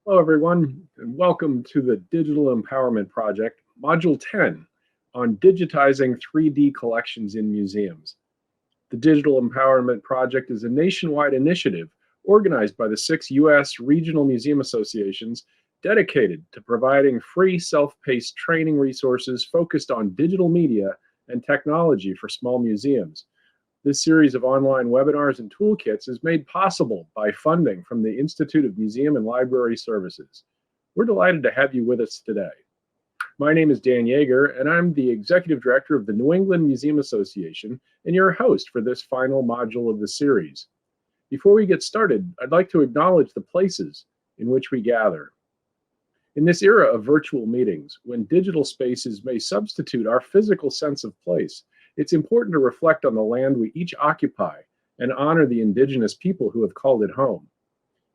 Hello, everyone, and welcome to the Digital Empowerment Project, Module 10, on digitizing 3D collections in museums. The Digital Empowerment Project is a nationwide initiative organized by the 6 U.S. regional museum associations dedicated to providing free self-paced training resources focused on digital media and technology for small museums. This series of online webinars and toolkits is made possible by funding from the Institute of Museum and Library Services. We're delighted to have you with us today. My name is Dan Yeager, and I'm the Executive Director of the New England Museum Association and your host for this final module of the series. Before we get started, I'd like to acknowledge the places in which we gather. In this era of virtual meetings, when digital spaces may substitute our physical sense of place, it's important to reflect on the land we each occupy and honor the indigenous people who have called it home.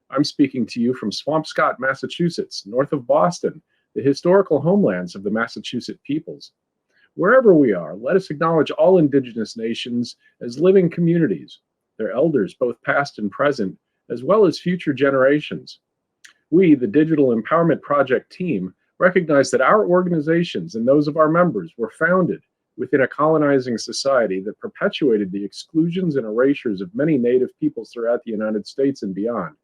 I'm speaking to you from Swampscott, Massachusetts, north of Boston, the historical homelands of the Massachusetts peoples. Wherever we are, let us acknowledge all indigenous nations as living communities, their elders, both past and present, as well as future generations. We, the Digital Empowerment Project team, recognize that our organizations and those of our members were founded within a colonizing society that perpetuated the exclusions and erasures of many Native peoples throughout the United States and beyond.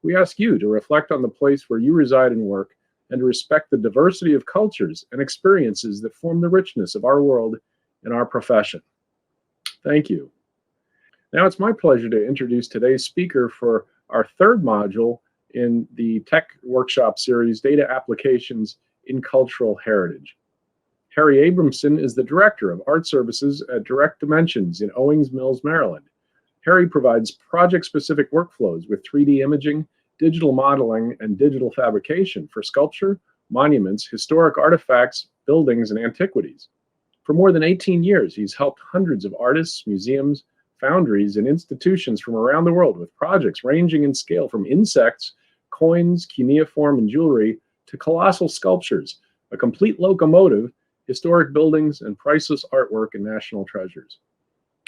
We ask you to reflect on the place where you reside and work and to respect the diversity of cultures and experiences that form the richness of our world and our profession. Thank you. Now it's my pleasure to introduce today's speaker for our third module in the Tech Workshop series, Data Applications in Cultural Heritage. Harry Abramson is the Director of Art Services at Direct Dimensions in Owings Mills, Maryland. Harry provides project-specific workflows with 3D imaging, digital modeling, and digital fabrication for sculpture, monuments, historic artifacts, buildings, and antiquities. For more than 18 years, he's helped hundreds of artists, museums, foundries, and institutions from around the world with projects ranging in scale from insects, coins, cuneiform, and jewelry to colossal sculptures, a complete locomotive, historic buildings, and priceless artwork and national treasures.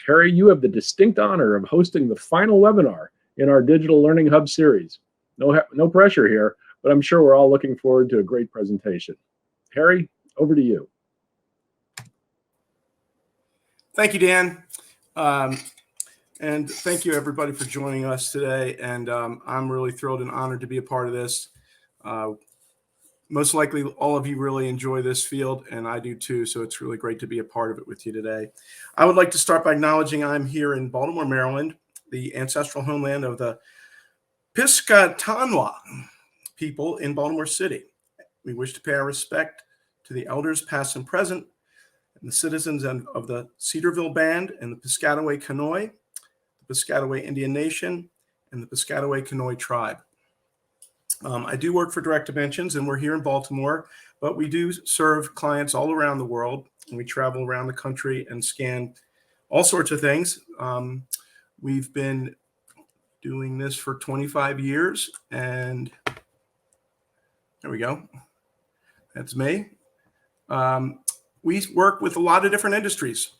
Harry, you have the distinct honor of hosting the final webinar in our Digital Learning Hub series. No pressure here, but I'm sure we're all looking forward to a great presentation. Harry, over to you. Thank you, Dan. And thank you, everybody, for joining us today. And I'm really thrilled and honored to be a part of this. Most likely, all of you really enjoy this field, and I do too, so it's really great to be a part of it with you today. I would like to start by acknowledging I'm here in Baltimore, Maryland, the ancestral homeland of the Piscataway people in Baltimore City. We wish to pay our respect to the elders past and present, and the citizens of the Cedarville Band and the Piscataway Conoy, the Piscataway Indian Nation, and the Piscataway Conoy Tribe. I do work for Direct Dimensions, and we're here in Baltimore, but we do serve clients all around the world, and we travel around the country and scan all sorts of things. We've been doing this for 25 years, and there we go. That's me. We work with a lot of different industries.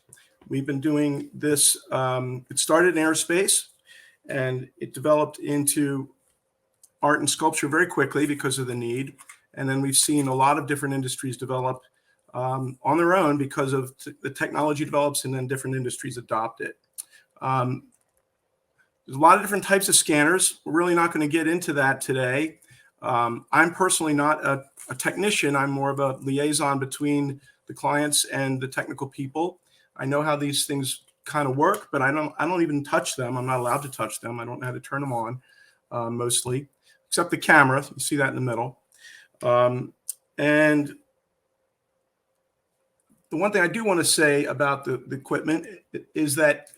We've been doing this. It started in aerospace, and it developed into art and sculpture very quickly because of the need. And then we've seen a lot of different industries develop on their own because of the technology develops and then different industries adopt it. There's a lot of different types of scanners. We're really not going to get into that today. I'm personally not a technician. I'm more of a liaison between the clients and the technical people. I know how these things kind of work, but I don't even touch them. I'm not allowed to touch them. I don't know how to turn them on mostly. Except the camera, you see that in the middle. And the one thing I do want to say about the equipment is that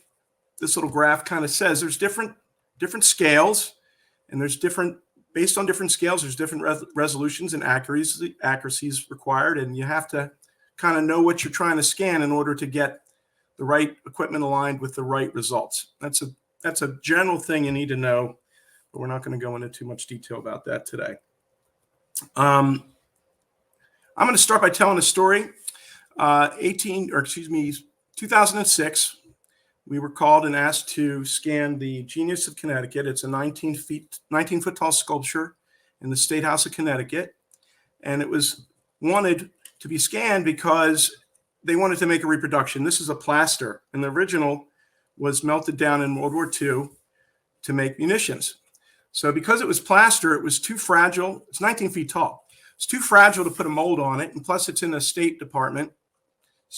this little graph kind of says there's different scales, and there's based on different scales, there's different resolutions and accuracies required, and you have to kind of know what you're trying to scan in order to get the right equipment aligned with the right results. That's a general thing you need to know, but we're not going to go into too much detail about that today. I'm going to start by telling a story. 2006, we were called and asked to scan the Genius of Connecticut. It's a 19-foot tall sculpture in the State House of Connecticut. And it was wanted to be scanned because they wanted to make a reproduction. This is a plaster, and the original was melted down in World War II to make munitions. So because it was plaster, it was too fragile. It's 19 feet tall. It's too fragile to put a mold on it, and plus it's in a State Department,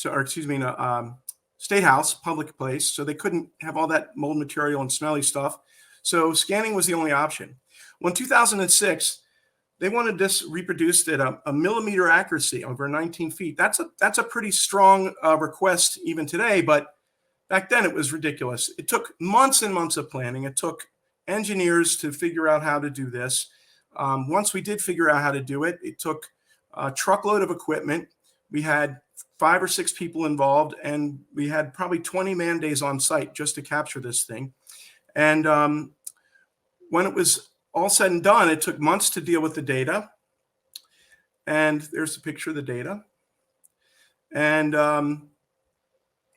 in a State House, public place, so they couldn't have all that mold material and smelly stuff. So scanning was the only option. Well, in 2006, they wanted this reproduced at a millimeter accuracy over 19 feet. That's a pretty strong request even today, but back then it was ridiculous. It took months and months of planning. It took engineers to figure out how to do this. Once we did figure out how to do it, it took a truckload of equipment. We had 5 or 6 people involved, and we had probably 20 man days on site just to capture this thing. And when it was all said and done, it took months to deal with the data. And there's a picture of the data. And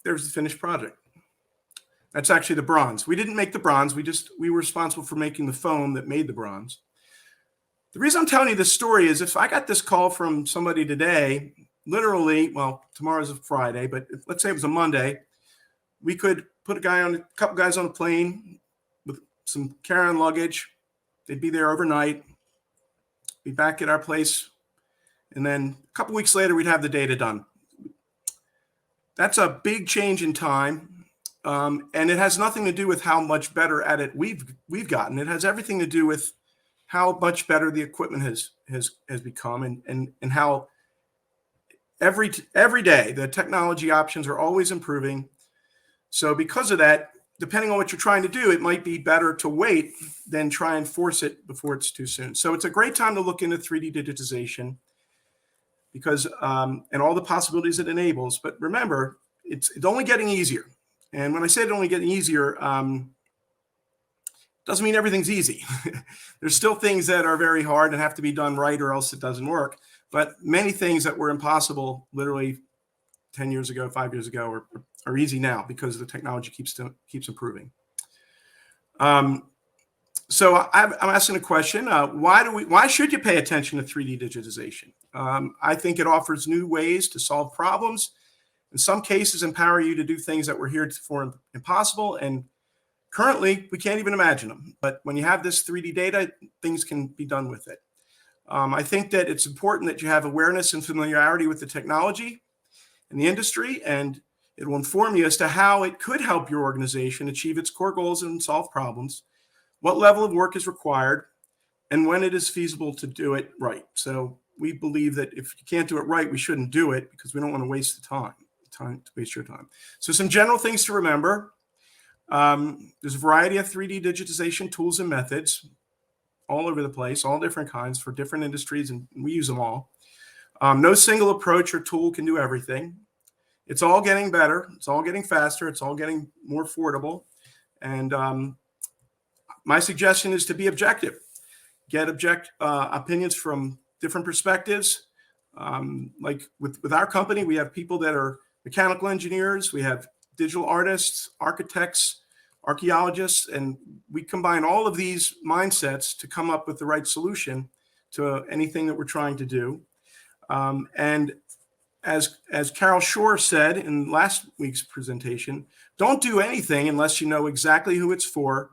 there's the finished project. That's actually the bronze. We didn't make the bronze. We were responsible for making the foam that made the bronze. The reason I'm telling you this story is if I got this call from somebody today, literally, well, tomorrow's a Friday, but let's say it was a Monday, we could put a couple guys on a plane with some carry-on luggage. They'd be there overnight, be back at our place, and then a couple weeks later, we'd have the data done. That's a big change in time, and it has nothing to do with how much better at it we've gotten. It has everything to do with how much better the equipment has become, and how every day the technology options are always improving. So because of that, depending on what you're trying to do, it might be better to wait than try and force it before it's too soon. So it's a great time to look into 3D digitization because and all the possibilities it enables. But remember, it's only getting easier. And when I say it's only getting easier, doesn't mean everything's easy. There's still things that are very hard and have to be done right or else it doesn't work. But many things that were impossible literally 10 years ago, 5 years ago are easy now because the technology keeps improving. So I'm asking a question: why should you pay attention to 3D digitization? I think it offers new ways to solve problems. In some cases, empower you to do things that were heretofore impossible, and currently we can't even imagine them. But when you have this 3D data, things can be done with it. I think that it's important that you have awareness and familiarity with the technology and the industry, and it will inform you as to how it could help your organization achieve its core goals and solve problems, what level of work is required, and when it is feasible to do it right. So we believe that if you can't do it right, we shouldn't do it because we don't want to waste the time to waste your time. So some general things to remember. There's a variety of 3D digitization tools and methods all over the place, all different kinds for different industries, and we use them all. No single approach or tool can do everything. It's all getting better. It's all getting faster. It's all getting more affordable. And my suggestion is to be objective. Get opinions from different perspectives. Like with our company, we have people that are mechanical engineers. We have digital artists, architects, archaeologists, and we combine all of these mindsets to come up with the right solution to anything that we're trying to do. And as Carol Shore said in last week's presentation, don't do anything unless you know exactly who it's for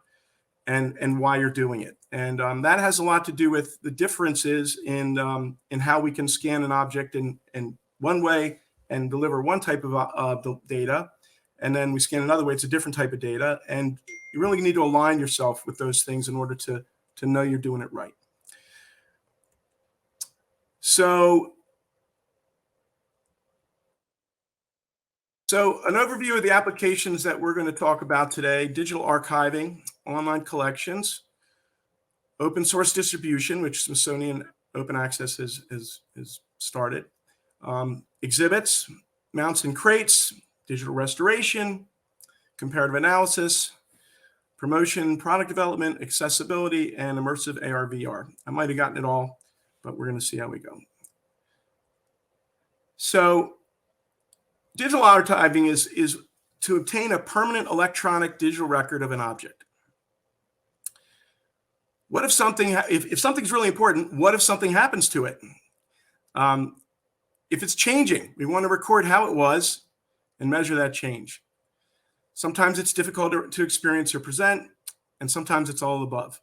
and why you're doing it. And that has a lot to do with the differences in how we can scan an object in one way and deliver one type of the data, and then we scan another way, it's a different type of data. And you really need to align yourself with those things in order to know you're doing it right. So an overview of the applications that we're going to talk about today: digital archiving, online collections, open source distribution, which Smithsonian Open Access has started, exhibits, mounts and crates, digital restoration, comparative analysis, promotion, product development, accessibility, and immersive AR/VR. I might have gotten it all, but we're going to see how we go. So digital archiving is to obtain a permanent electronic digital record of an object. What if if something's really important, what if something happens to it? If it's changing, we want to record how it was and measure that change. Sometimes it's difficult to experience or present, and sometimes it's all above.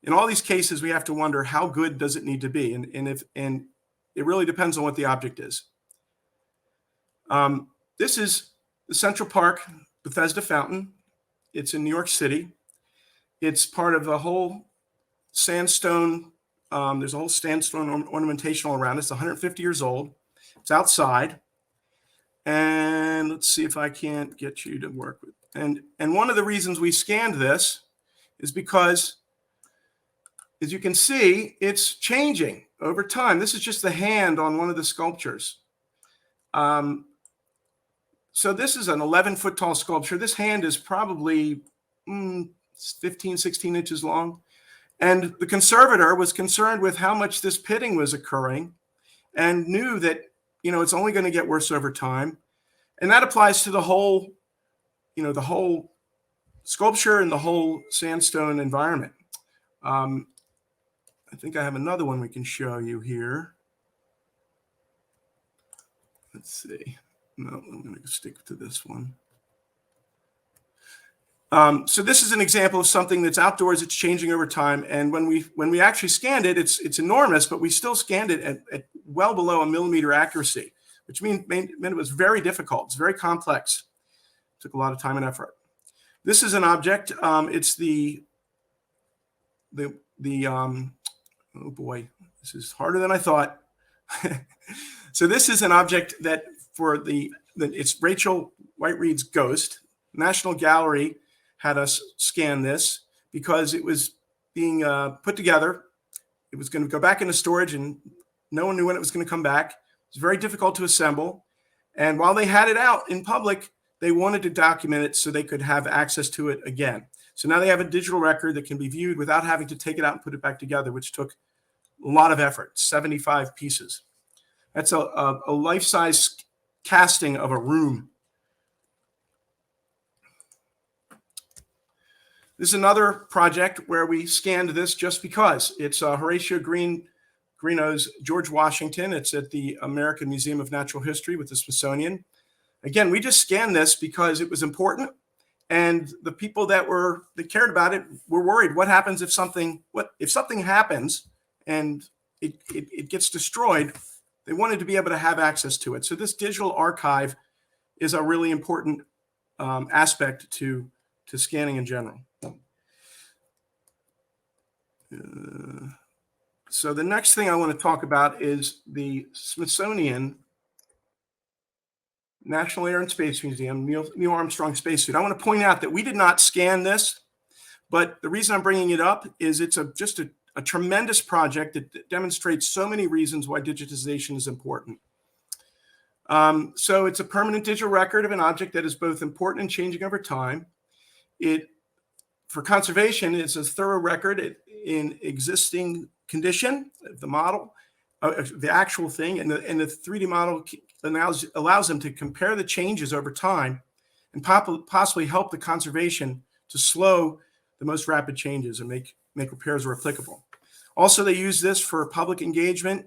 In all these cases, we have to wonder, how good does it need to be? And it really depends on what the object is. This is the Central Park Bethesda fountain. It's in New York City. It's part of a whole sandstone. There's a whole sandstone ornamentation all around. It's 150 years old. It's outside. And let's see if I can't get you to work with. And one of the reasons we scanned this is because, as you can see, it's changing over time. This is just the hand on one of the sculptures. So this is an 11-foot tall sculpture. This hand is probably 15, 16 inches long. And the conservator was concerned with how much this pitting was occurring and knew that, it's only going to get worse over time. And that applies to the whole, the whole sculpture and the whole sandstone environment. I think I have another one we can show you here. Let's see. No, I'm going to stick to this one. So this is an example of something that's outdoors. It's changing over time. And when we actually scanned it, it's enormous, but we still scanned it at well below a millimeter accuracy, which meant it was very difficult. It's very complex. It took a lot of time and effort. This is an object. It's oh boy, this is harder than I thought. So this is an object that it's Rachel Whiteread's ghost. National Gallery had us scan this because it was being put together. It was going to go back into storage, and no one knew when it was going to come back. It was very difficult to assemble. And while they had it out in public, they wanted to document it so they could have access to it again. So now they have a digital record that can be viewed without having to take it out and put it back together, which took a lot of effort, 75 pieces. That's a life-size casting of a room. This is another project where we scanned this just because. It's Horatio Greeno's George Washington. It's at the American Museum of Natural History with the Smithsonian. Again, we just scanned this because it was important, and the people that cared about it were worried. What happens if something happens and it gets destroyed? They wanted to be able to have access to it. So this digital archive is a really important aspect to scanning in general. So the next thing I want to talk about is the Smithsonian National Air and Space Museum, Neil Armstrong spacesuit. I want to point out that we did not scan this, but the reason I'm bringing it up is it's just a tremendous project that demonstrates so many reasons why digitization is important. So it's a permanent digital record of an object that is both important and changing over time. For conservation, it's a thorough record in existing condition of the model, the actual thing, and the 3D model allows them to compare the changes over time and possibly help the conservation to slow the most rapid changes and make repairs where applicable. Also, they use this for public engagement,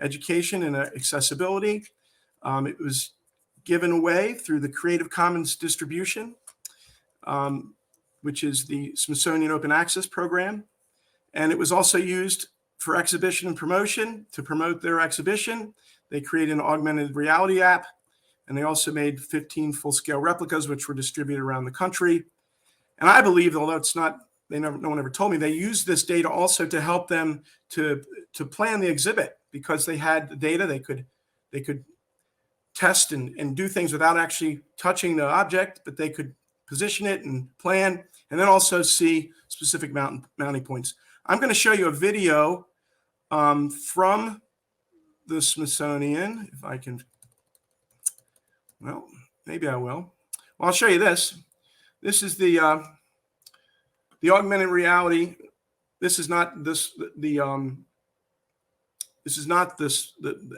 education, and accessibility. It was given away through the Creative Commons distribution, which is the Smithsonian Open Access Program. And it was also used for exhibition and promotion. To promote their exhibition, they created an augmented reality app, and they also made 15 full-scale replicas, which were distributed around the country. And I believe, although it's not, no one ever told me, they used this data also to help them to plan the exhibit, because they had the data. They could test and do things without actually touching the object, but they could position it and plan, and then also see specific mounting points. I'm going to show you a video from the Smithsonian, if I can. Well, maybe I will. Well, I'll show you this. This is the augmented reality. This is not the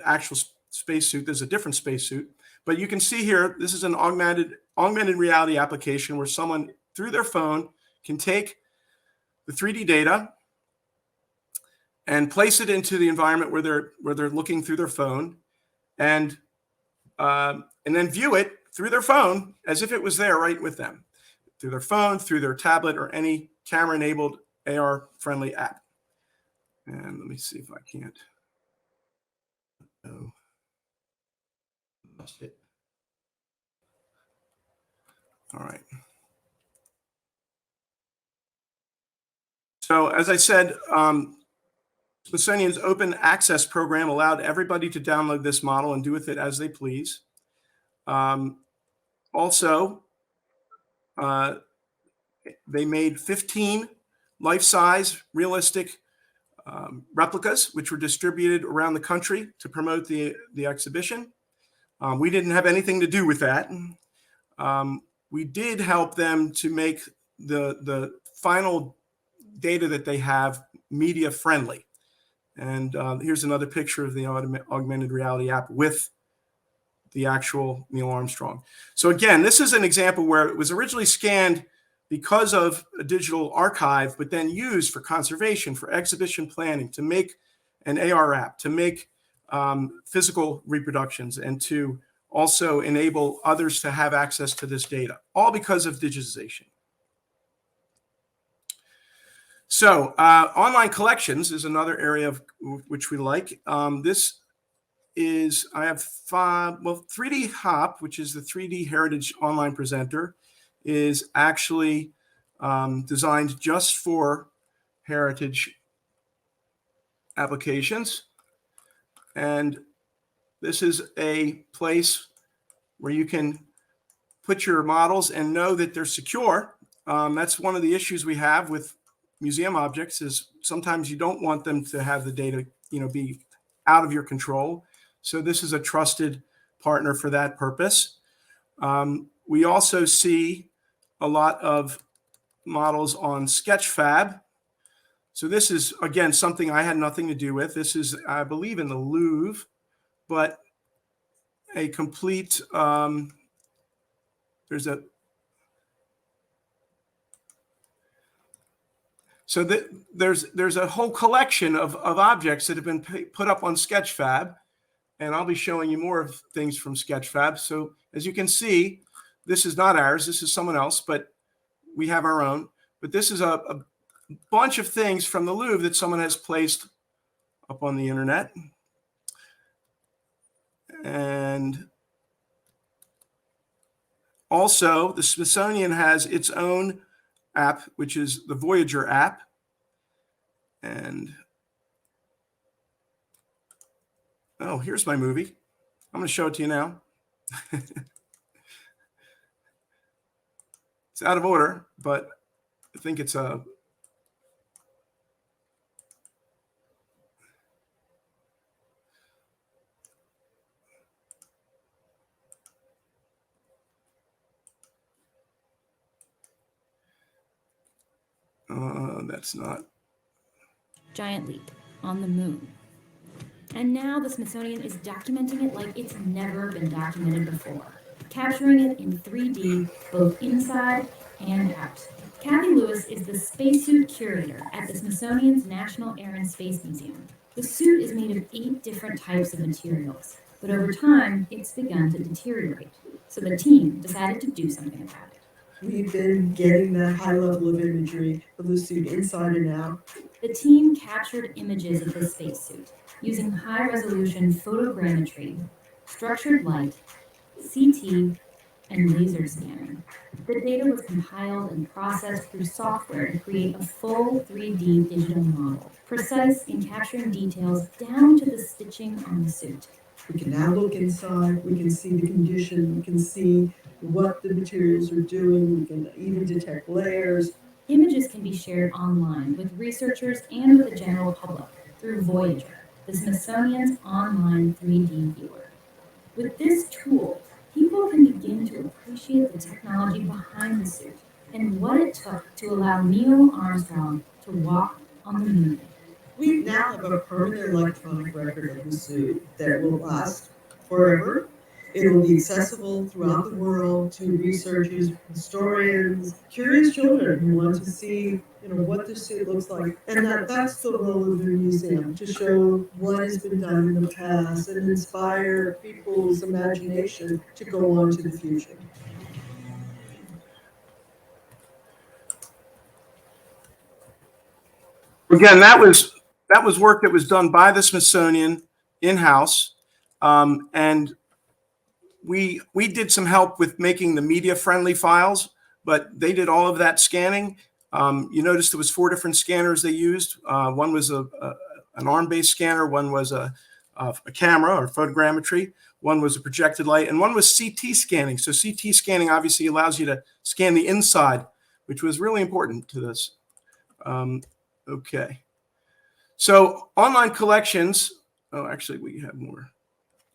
actual spacesuit. There's a different spacesuit, but you can see here, this is an augmented reality application where someone through their phone can take the 3D data and place it into the environment where they're looking through their phone, and then view it through their phone as if it was there right with them, through their phone, through their tablet, or any camera-enabled AR-friendly app. And let me see if I can't. Oh, lost it. All right. So as I said, Smithsonian's open access program allowed everybody to download this model and do with it as they please. Also, they made 15 life-size realistic replicas, which were distributed around the country to promote the exhibition. We didn't have anything to do with that. We did help them to make the final data that they have media friendly. And here's another picture of the augmented reality app with the actual Neil Armstrong. So again, this is an example where it was originally scanned because of a digital archive, but then used for conservation, for exhibition planning, to make an AR app, to make physical reproductions, and to also enable others to have access to this data, all because of digitization. So online collections is another area of which we like. This is, I have 3D Hop, which is the 3D Heritage Online Presenter, is actually designed just for heritage applications. And this is a place where you can put your models and know that they're secure. That's one of the issues we have with museum objects, is sometimes you don't want them to have the data, be out of your control. So this is a trusted partner for that purpose. We also see a lot of models on Sketchfab. So this is, again, something I had nothing to do with. This is, I believe, in the Louvre, but a complete, there's a, so there's a whole collection of objects that have been put up on Sketchfab, and I'll be showing you more of things from Sketchfab. So as you can see, this is not ours, this is someone else, but we have our own. But this is a bunch of things from the Louvre that someone has placed up on the internet. And also, the Smithsonian has its own app, which is the Voyager app. And oh, here's my movie. I'm going to show it to you now. It's out of order, but I think it's a that's not. Giant leap on the moon. And now the Smithsonian is documenting it like it's never been documented before, capturing it in 3D, both inside and out. Kathy Lewis is the spacesuit curator at the Smithsonian's National Air and Space Museum. The suit is made of 8 different types of materials, but over time, it's begun to deteriorate. So the team decided to do something about it. We've been getting that high level of imagery of the suit inside and out. The team captured images of the spacesuit using high-resolution photogrammetry, structured light, CT, and laser scanning. The data was compiled and processed through software to create a full 3D digital model, precise in capturing details down to the stitching on the suit. We can now look inside, we can see the condition, we can see what the materials are doing, we can even detect layers. Images can be shared online with researchers and with the general public through Voyager, the Smithsonian's online 3D viewer. With this tool, people can begin to appreciate the technology behind the suit and what it took to allow Neil Armstrong to walk on the moon. We now have a permanent electronic record of the suit that will last forever. It'll be accessible throughout the world to researchers, historians, curious children who want to see, what the suit looks like. And that's the role of the museum, to show what has been done in the past and inspire people's imagination to go on to the future. Again, that was work that was done by the Smithsonian in-house, and we did some help with making the media-friendly files, but they did all of that scanning. You notice there was 4 different scanners they used. One was an ARM-based scanner, one was a camera or photogrammetry, one was a projected light, and one was CT scanning. So CT scanning obviously allows you to scan the inside, which was really important to this. Okay. So online collections, oh, actually we have more.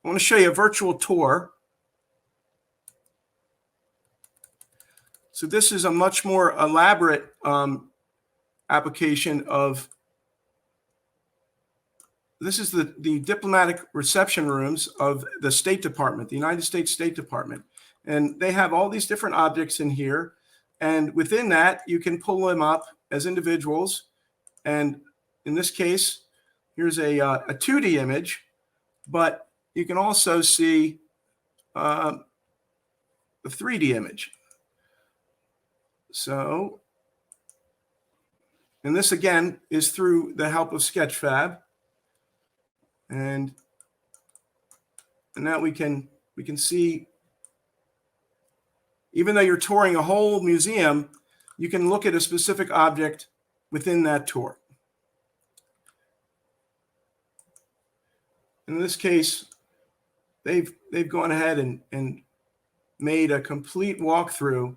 I want to show you a virtual tour. So this is a much more elaborate application of, this is the diplomatic reception rooms of the State Department, the United States State Department. And they have all these different objects in here. And within that, you can pull them up as individuals. And in this case, here's a 2D image, but you can also see a 3D image. So, and this again is through the help of Sketchfab. And now we can see, even though you're touring a whole museum, you can look at a specific object within that tour. In this case, they've gone ahead and made a complete walkthrough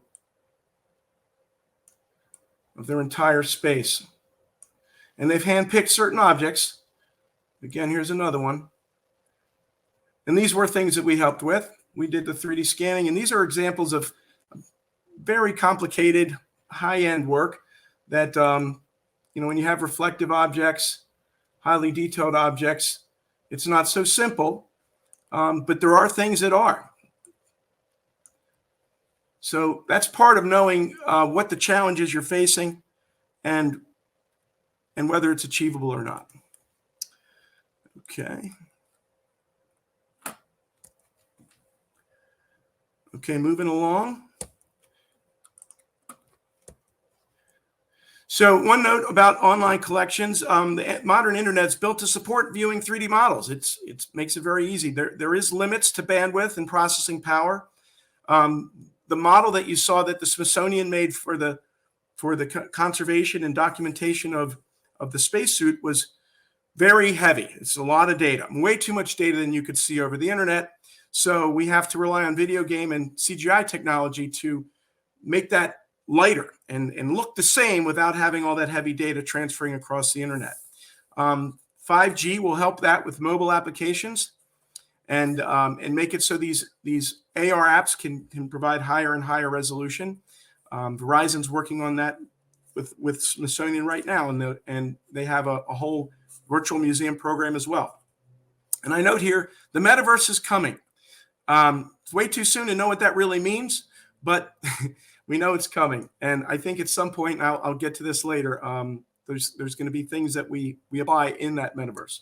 of their entire space. And they've handpicked certain objects. Again, here's another one. And these were things that we helped with. We did the 3D scanning, and these are examples of very complicated, high-end work that, when you have reflective objects, highly detailed objects, it's not so simple, but there are things that are. So that's part of knowing what the challenges you're facing and whether it's achievable or not. Okay. Okay, moving along. So one note about online collections, the modern internet is built to support viewing 3D models. It makes it very easy. There is limits to bandwidth and processing power. The model that you saw that the Smithsonian made for the conservation and documentation of the spacesuit was very heavy. It's a lot of data, way too much data than you could see over the internet. So we have to rely on video game and CGI technology to make that lighter and look the same without having all that heavy data transferring across the internet. 5G will help that with mobile applications and make it so these AR apps can provide higher and higher resolution. Verizon's working on that with Smithsonian right now, and they have a whole virtual museum program as well. And I note here, the metaverse is coming. It's way too soon to know what that really means, but we know it's coming. And I think at some point, and I'll get to this later, there's going to be things that we apply in that metaverse.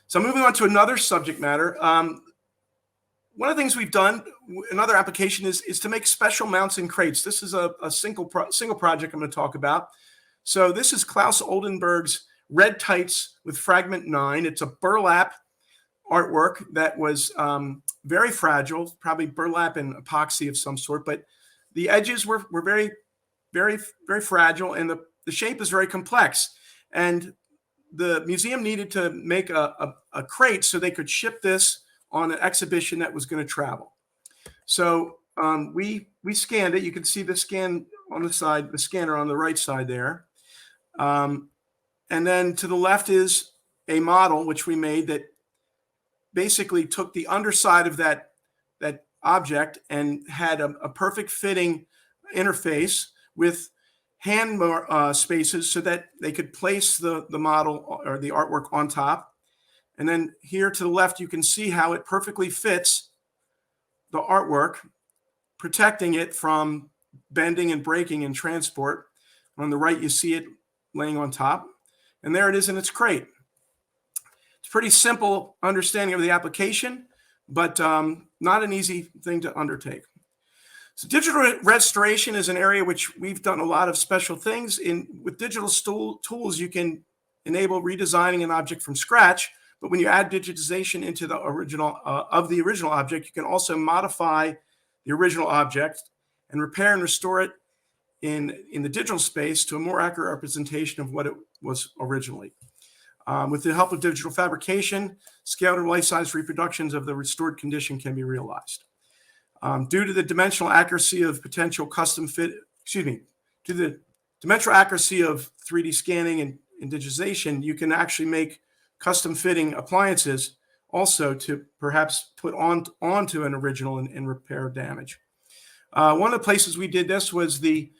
So moving on to another subject matter. One of the things we've done, another application is to make special mounts and crates. This is a single project I'm going to talk about. So this is Klaus Oldenburg's Red Tights with Fragment 9. It's a burlap artwork that was very fragile, probably burlap and epoxy of some sort, but the edges were very, very, very fragile, and the shape is very complex. And the museum needed to make a crate so they could ship this on an exhibition that was going to travel. So we scanned it. You can see the scan on the side, the scanner on the right side there. And then to the left is a model which we made that basically took the underside of that object and had a perfect fitting interface with hand spaces so that they could place the model or the artwork on top. And then here to the left, you can see how it perfectly fits the artwork, protecting it from bending and breaking in transport. On the right, you see it laying on top. And there it is in its crate. It's a pretty simple understanding of the application, but not an easy thing to undertake. So digital restoration is an area which we've done a lot of special things in. With digital tools, you can enable redesigning an object from scratch, but when you add digitization into the original object, you can also modify the original object and repair and restore it in the digital space to a more accurate representation of what it was originally. With the help of digital fabrication, scaled or life-size reproductions of the restored condition can be realized. Due to the dimensional accuracy of potential due to the dimensional accuracy of 3D scanning and digitization, you can actually make custom fitting appliances also to perhaps put onto an original and repair damage. One of the places we did this was the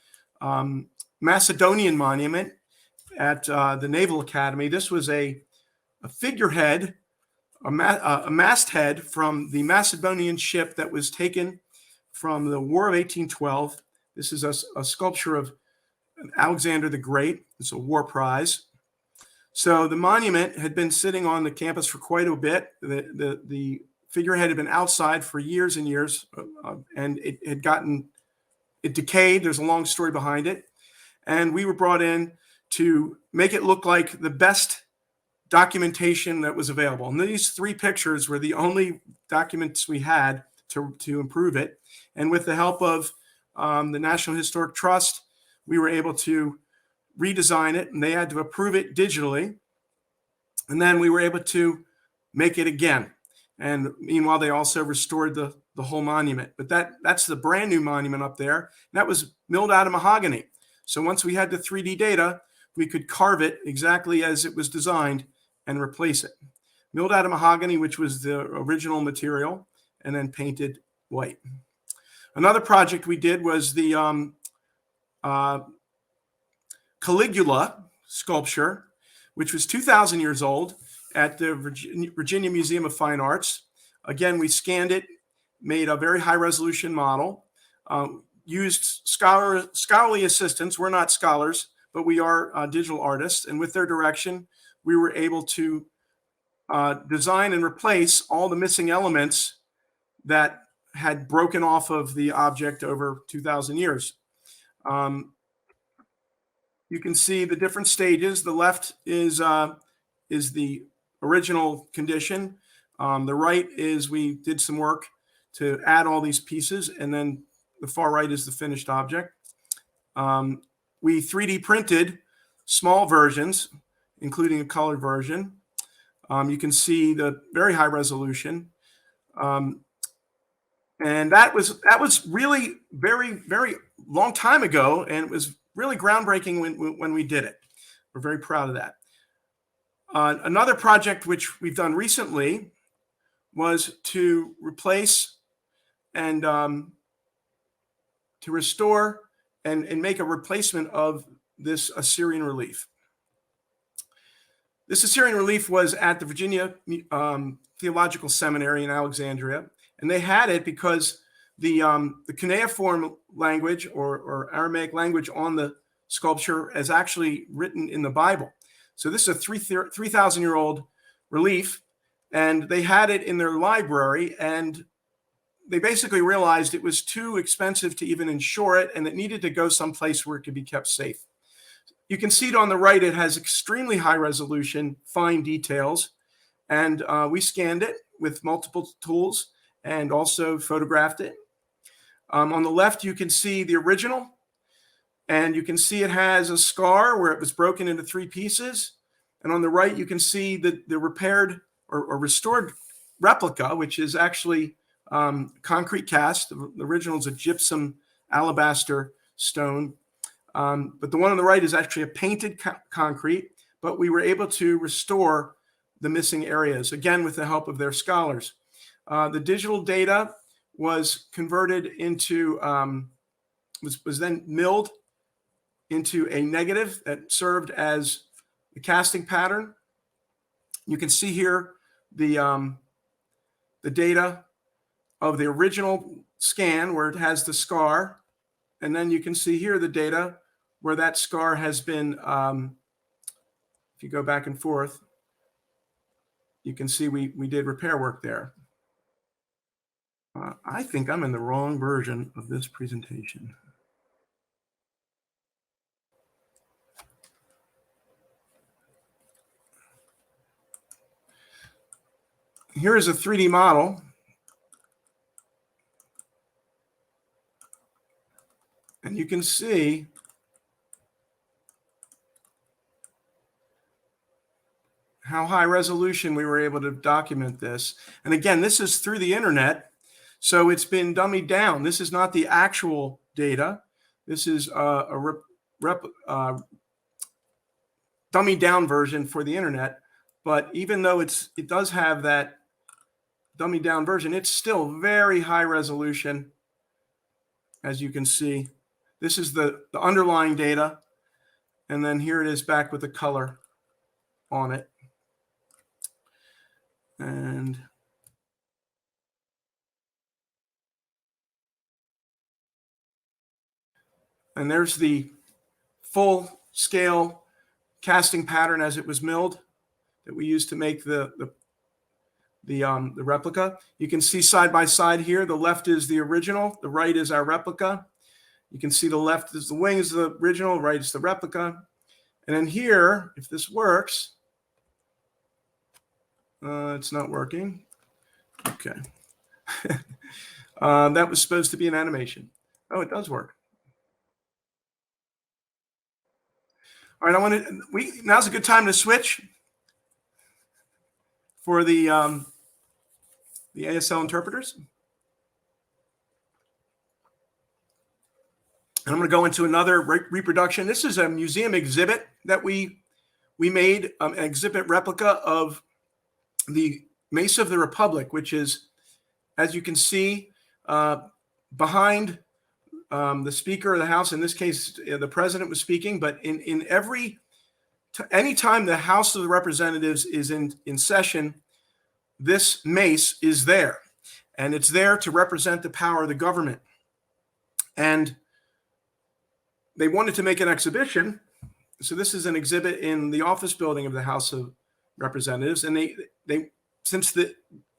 Macedonian monument at the Naval Academy. This was a figurehead, a masthead from the Macedonian ship that was taken from the War of 1812. This is a sculpture of Alexander the Great. It's a war prize. So the monument had been sitting on the campus for quite a bit. The figurehead had been outside for years and years, and it decayed. There's a long story behind it. And we were brought in to make it look like the best documentation that was available. And these 3 pictures were the only documents we had to improve it. And with the help of the National Historic Trust, we were able to redesign it, and they had to approve it digitally. And then we were able to make it again. And meanwhile, they also restored the whole monument. But that's the brand new monument up there. And that was milled out of mahogany. So once we had the 3D data, we could carve it exactly as it was designed and replace it. Milled out of mahogany, which was the original material, and then painted white. Another project we did was the Caligula Sculpture, which was 2,000 years old at the Virginia Museum of Fine Arts. Again, we scanned it, made a very high resolution model, used scholarly assistance. We're not scholars, but we are digital artists. And with their direction, we were able to design and replace all the missing elements that had broken off of the object over 2,000 years. You can see the different stages. The left is the original condition. The right is we did some work to add all these pieces, and then the far right is the finished object. We 3D printed small versions, including a colored version. You can see the very high resolution. And that was really very, very long time ago, and it was really groundbreaking when we did it. We're very proud of that. Another project which we've done recently was to replace and to restore and make a replacement of this Assyrian relief. This Assyrian relief was at the Virginia Theological Seminary in Alexandria, and they had it because the cuneiform language or Aramaic language on the sculpture is actually written in the Bible. So this is a 3,000-year-old relief, and they had it in their library, and they basically realized it was too expensive to even insure it, and it needed to go someplace where it could be kept safe. You can see it on the right. It has extremely high resolution, fine details, and we scanned it with multiple tools and also photographed it. On the left, you can see the original, and you can see it has a scar where it was broken into 3 pieces. And on the right, you can see the repaired or restored replica, which is actually concrete cast. The original is a gypsum alabaster stone. But the one on the right is actually a painted concrete, but we were able to restore the missing areas, again, with the help of their scholars. The digital data was converted into, was then milled into a negative that served as the casting pattern. You can see here the data of the original scan where it has the scar. And then you can see here the data where that scar has been, if you go back and forth, you can see we did repair work there. I think I'm in the wrong version of this presentation. Here is a 3D model. And you can see how high resolution we were able to document this. And again, this is through the internet, so it's been dummied down. This is not the actual data. This is a dummied down version for the internet. But even though it does have that dummied down version, it's still very high resolution, as you can see. This is the underlying data, and then here it is back with the color on it. And there's the full scale casting pattern as it was milled that we used to make the replica. You can see side by side here, the left is the original, the right is our replica. You can see the left is the wing is the original, right is the replica. And then here, if this works, it's not working. Okay. That was supposed to be an animation. Oh, it does work. All right, now's a good time to switch for the ASL interpreters. And I'm going to go into another reproduction. This is a museum exhibit that we made, an exhibit replica of the Mace of the Republic, which is, as you can see, behind the Speaker of the House. In this case, the President was speaking, but any time the House of the Representatives is in session, this mace is there, and it's there to represent the power of the government. And they wanted to make an exhibition, so this is an exhibit in the office building of the House of Representatives, and since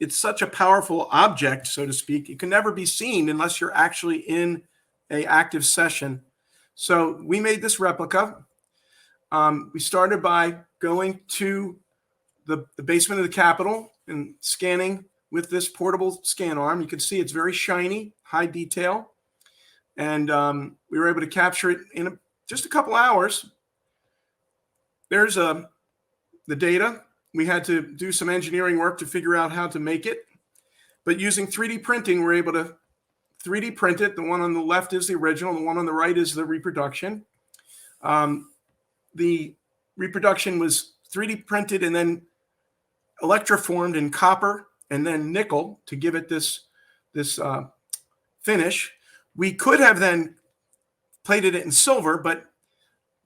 it's such a powerful object, so to speak, it can never be seen unless you're actually in an active session. So we made this replica. We started by going to the basement of the Capitol and scanning with this portable scan arm. You can see it's very shiny, high detail. And we were able to capture it in just a couple hours. There's the data. We had to do some engineering work to figure out how to make it. But using 3D printing, we're able to 3D print it. The one on the left is the original. The one on the right is the reproduction. The reproduction was 3D printed and then electroformed in copper and then nickel to give it this finish. We could have then plated it in silver, but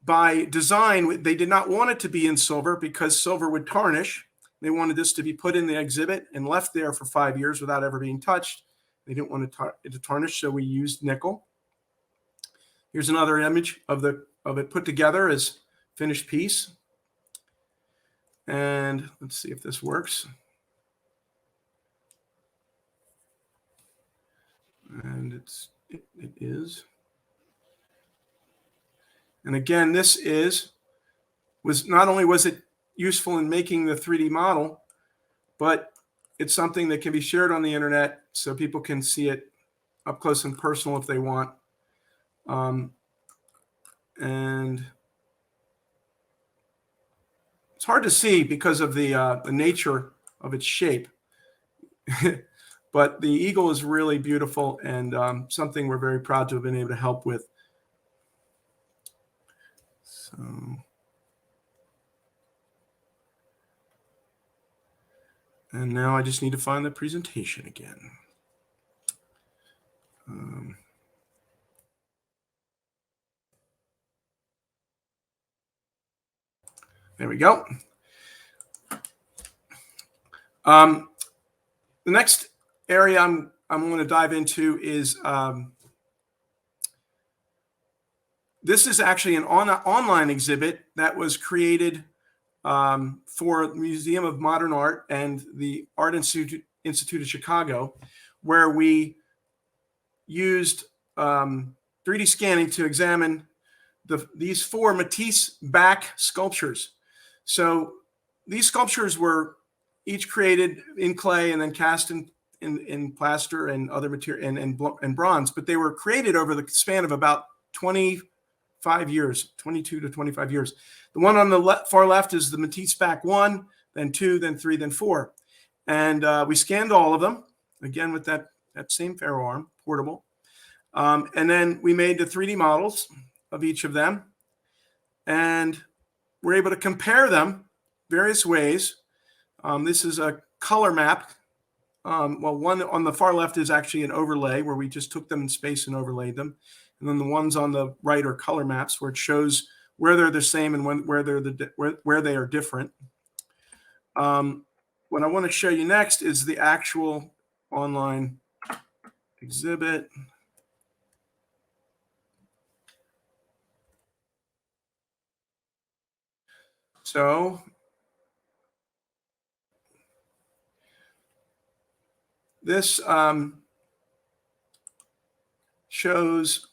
by design, they did not want it to be in silver because silver would tarnish. They wanted this to be put in the exhibit and left there for 5 years without ever being touched. They didn't want it to tarnish, so we used nickel. Here's another image of it put together as finished piece. And let's see if this works. And it is. And again, was not only was it useful in making the 3D model, but it's something that can be shared on the internet so people can see it up close and personal if they want. And it's hard to see because of the nature of its shape. But the eagle is really beautiful and something we're very proud to have been able to help with. So, and now I just need to find the presentation again. There we go. The next area I'm I'm going to dive into is this is actually an online exhibit that was created for the Museum of Modern Art and the Art Institute of Chicago, where we used 3D scanning to examine these 4 Matisse back sculptures. So these sculptures were each created in clay and then cast in plaster and other material and bronze, but they were created over the span of about 25 years, 22 to 25 years. The one on the far left is the Matisse back 1, then 2, then 3, then 4. And we scanned all of them, again with that same ferro arm, portable. And then we made the 3D models of each of them. And we're able to compare them various ways. This is a color map. Well, one on the far left is actually an overlay where we just took them in space and overlaid them. And then the ones on the right are color maps where it shows where they're the same and where they are different. What I want to show you next is the actual online exhibit. So this shows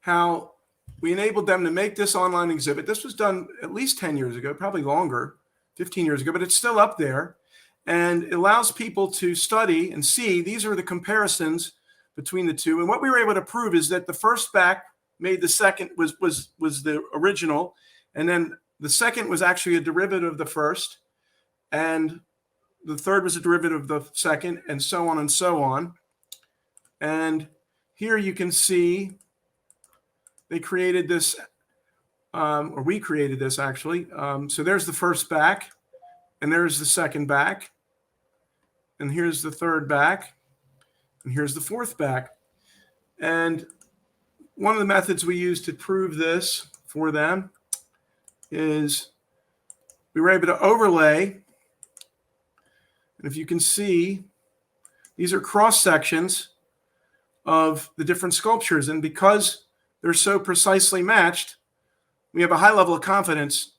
how we enabled them to make this online exhibit. This was done at least 10 years ago, probably longer, 15 years ago, but it's still up there. And it allows people to study and see these are the comparisons between the two. And what we were able to prove is that the first back made the second was the original. And then the second was actually a derivative of the first. And the third was a derivative of the second, and so on and so on. And here you can see they created this, or we created this actually. So there's the first back, and there's the second back, and here's the third back, and here's the fourth back. And one of the methods we used to prove this for them is we were able to overlay. And if you can see, these are cross sections of the different sculptures. And because they're so precisely matched, we have a high level of confidence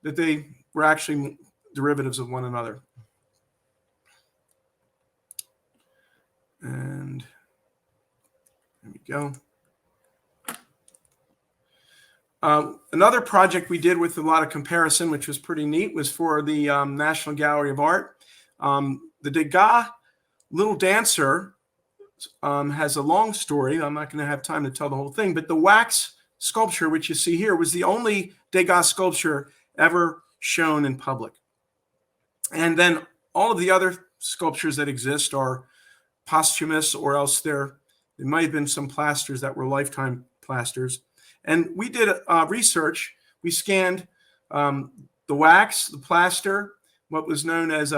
that they were actually derivatives of one another. And there we go. Another project we did with a lot of comparison, which was pretty neat, was for the National Gallery of Art. The Degas Little Dancer has a long story. I'm not going to have time to tell the whole thing, but the wax sculpture, which you see here, was the only Degas sculpture ever shown in public. And then all of the other sculptures that exist are posthumous, or else there might have been some plasters that were lifetime plasters. And we did research. We scanned the wax, the plaster, what was known as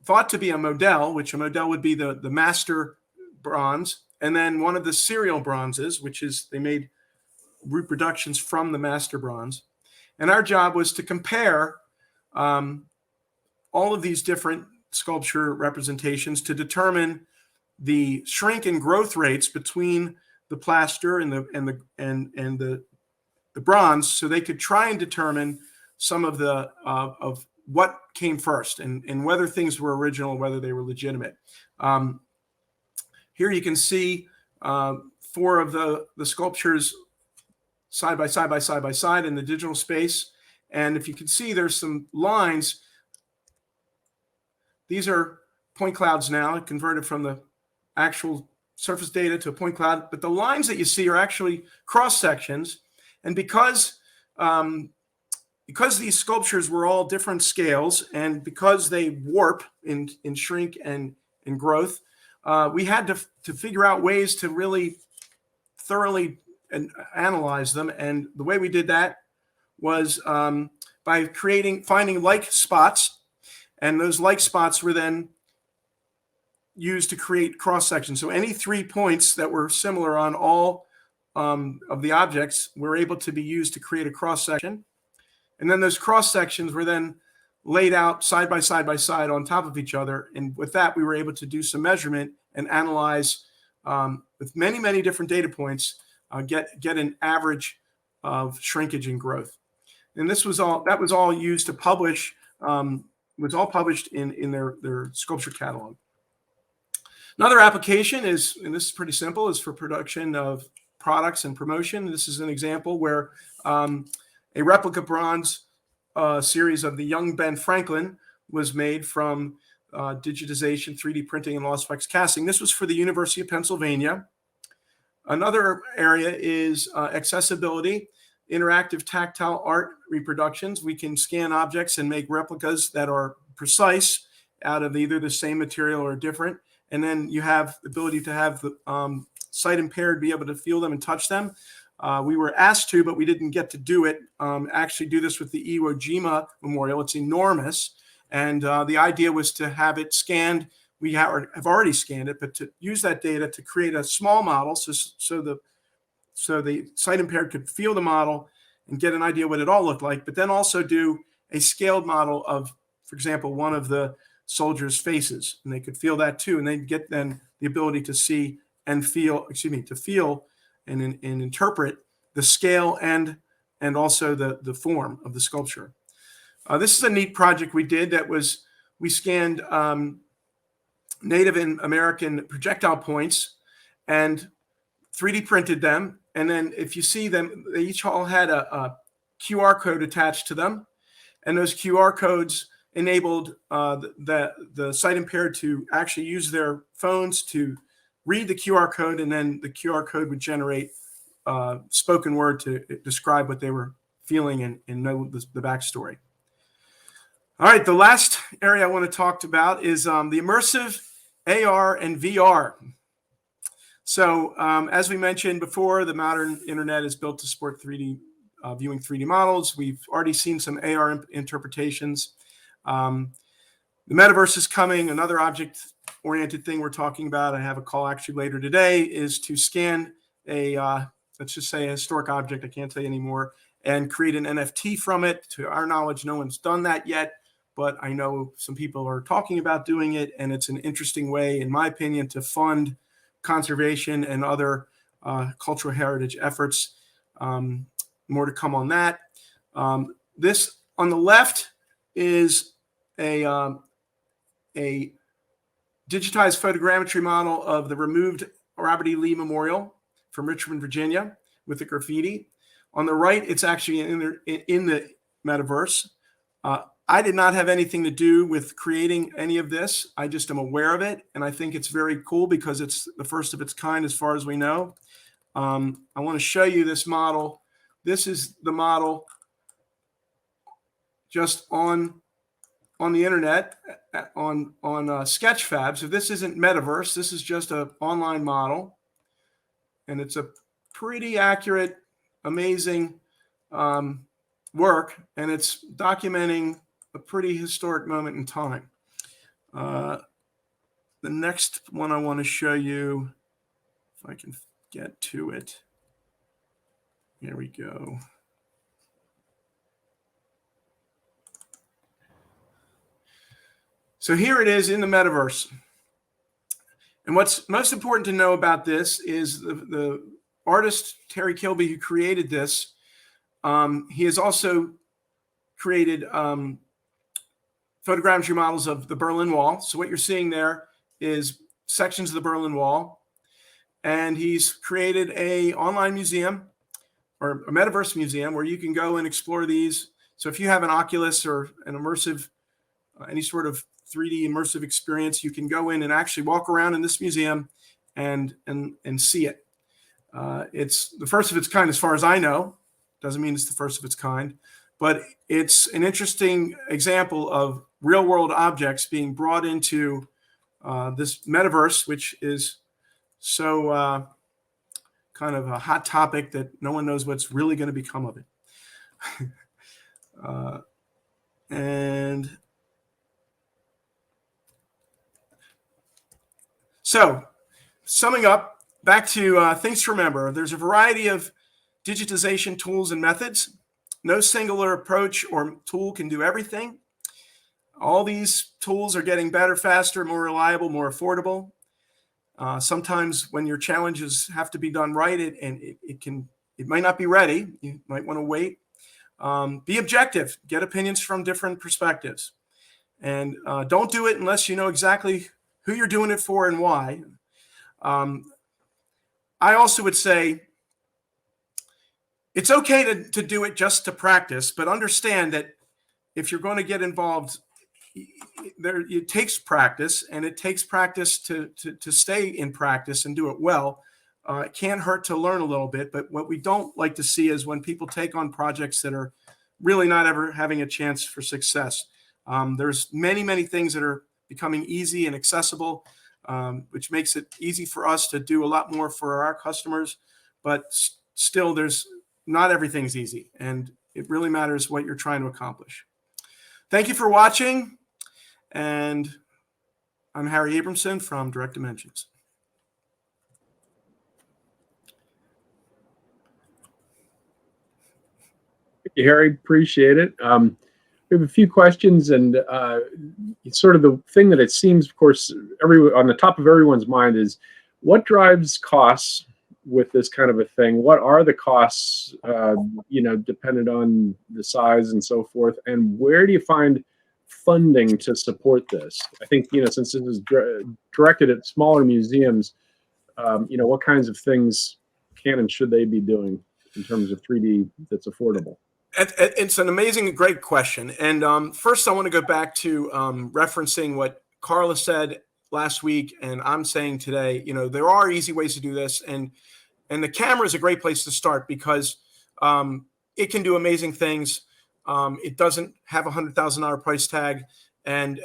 thought to be a model, which a model would be the master bronze, and then one of the serial bronzes, which is they made reproductions from the master bronze. And our job was to compare all of these different sculpture representations to determine the shrink and growth rates between the plaster and the bronze, so they could try and determine some of the of what came first and whether things were original, whether they were legitimate. Here you can see 4 of the sculptures side by side in the digital space. And if you can see, there's some lines. These are point clouds now, converted from the actual surface data to a point cloud. But the lines that you see are actually cross sections. And because these sculptures were all different scales, and because they warp in shrink and in growth, we had to figure out ways to really thoroughly analyze them. And the way we did that was by finding like spots, and those like spots were then used to create cross sections. So any 3 points that were similar on all of the objects were able to be used to create a cross section. And then those cross sections were then laid out side by side by side on top of each other. And with that, we were able to do some measurement and analyze with many, many different data points, get an average of shrinkage and growth. And that was all used to publish, was all published in their sculpture catalog. Another application is, and this is pretty simple, is for production of products and promotion. This is an example where a replica bronze series of the young Ben Franklin was made from digitization, 3D printing, and loss effects casting. This was for the University of Pennsylvania. Another area is accessibility, interactive tactile art reproductions. We can scan objects and make replicas that are precise out of either the same material or different. And then you have the ability to have the sight impaired be able to feel them and touch them. We were asked to, but we didn't get to do it. Actually do this with the Iwo Jima Memorial. It's enormous. And the idea was to have it scanned. We have already scanned it, but to use that data to create a small model so the sight impaired could feel the model and get an idea what it all looked like, but then also do a scaled model of, for example, one of the soldiers' faces, and they could feel that too. And they'd get then the ability to see and feel, to feel and interpret the scale and also the form of the sculpture. This is a neat project we did that was, we scanned Native and American projectile points and 3D printed them. And then if you see them, they each all had a QR code attached to them. And those QR codes enabled the sight impaired to actually use their phones to read the QR code, and then the QR code would generate spoken word to describe what they were feeling and know the backstory. All right, the last area I want to talk about is the immersive AR and VR. So as we mentioned before, the modern internet is built to support 3D viewing 3D models. We've already seen some AR interpretations. The metaverse is coming. Another object-oriented thing we're talking about, I have a call actually later today, is to scan a, let's just say a historic object, I can't say anymore, and create an NFT from it. To our knowledge, no one's done that yet, but I know some people are talking about doing it, and it's an interesting way, in my opinion, to fund conservation and other cultural heritage efforts. More to come on that. This on the left is a digitized photogrammetry model of the removed Robert E. Lee Memorial from Richmond, Virginia, with the graffiti. On the right, it's actually in the metaverse. I did not have anything to do with creating any of this. I just am aware of it, and I think it's very cool because it's the first of its kind as far as we know. I want to show you this model. This is the model just on the internet, on Sketchfab. So this isn't metaverse. This is just an online model, and it's a pretty accurate, amazing work, and it's documenting a pretty historic moment in time. The next one I want to show you, if I can get to it. Here we go. So here it is in the metaverse. And what's most important to know about this is the artist, Terry Kilby, who created this. He has also created photogrammetry models of the Berlin Wall. So what you're seeing there is sections of the Berlin Wall. And he's created an online museum, or a metaverse museum, where you can go and explore these. So if you have an Oculus or an immersive, any sort of 3D immersive experience, you can go in and actually walk around in this museum and see it. It's the first of its kind as far as I know. Doesn't mean it's the first of its kind, but it's an interesting example of real world objects being brought into this metaverse, which is so kind of a hot topic that no one knows what's really going to become of it. And so, summing up, back to things to remember. There's a variety of digitization tools and methods. no singular approach or tool can do everything. All these tools are getting better, faster, more reliable, more affordable. Sometimes when your challenges have to be done right, it might not be ready. You might want to wait. Be objective. Get opinions from different perspectives. And don't do it unless you know exactly who you're doing it for and why. I also would say it's okay to do it just to practice, but understand that if you're going to get involved, it takes practice, and it takes practice to stay in practice and do it well. It can't hurt to learn a little bit, but what we don't like to see is when people take on projects that are really not ever having a chance for success. There's many things that are becoming easy and accessible, which makes it easy for us to do a lot more for our customers, but still not everything's easy, and it really matters what you're trying to accomplish. Thank you for watching, and I'm Harry Abramson from Direct Dimensions. Thank you, Harry. Appreciate it. We have a few questions, and it's sort of the thing that it seems, of course, on the top of everyone's mind is what drives costs with this kind of a thing? What are the costs, dependent on the size and so forth? And where do you find funding to support this? I think, since this is directed at smaller museums, what kinds of things can and should they be doing in terms of 3D that's affordable? It's an amazing, great question. And first, I want to go back to referencing what Carla said last week, and I'm saying today. There are easy ways to do this, and the camera is a great place to start because it can do amazing things. It doesn't have a $100,000 price tag, and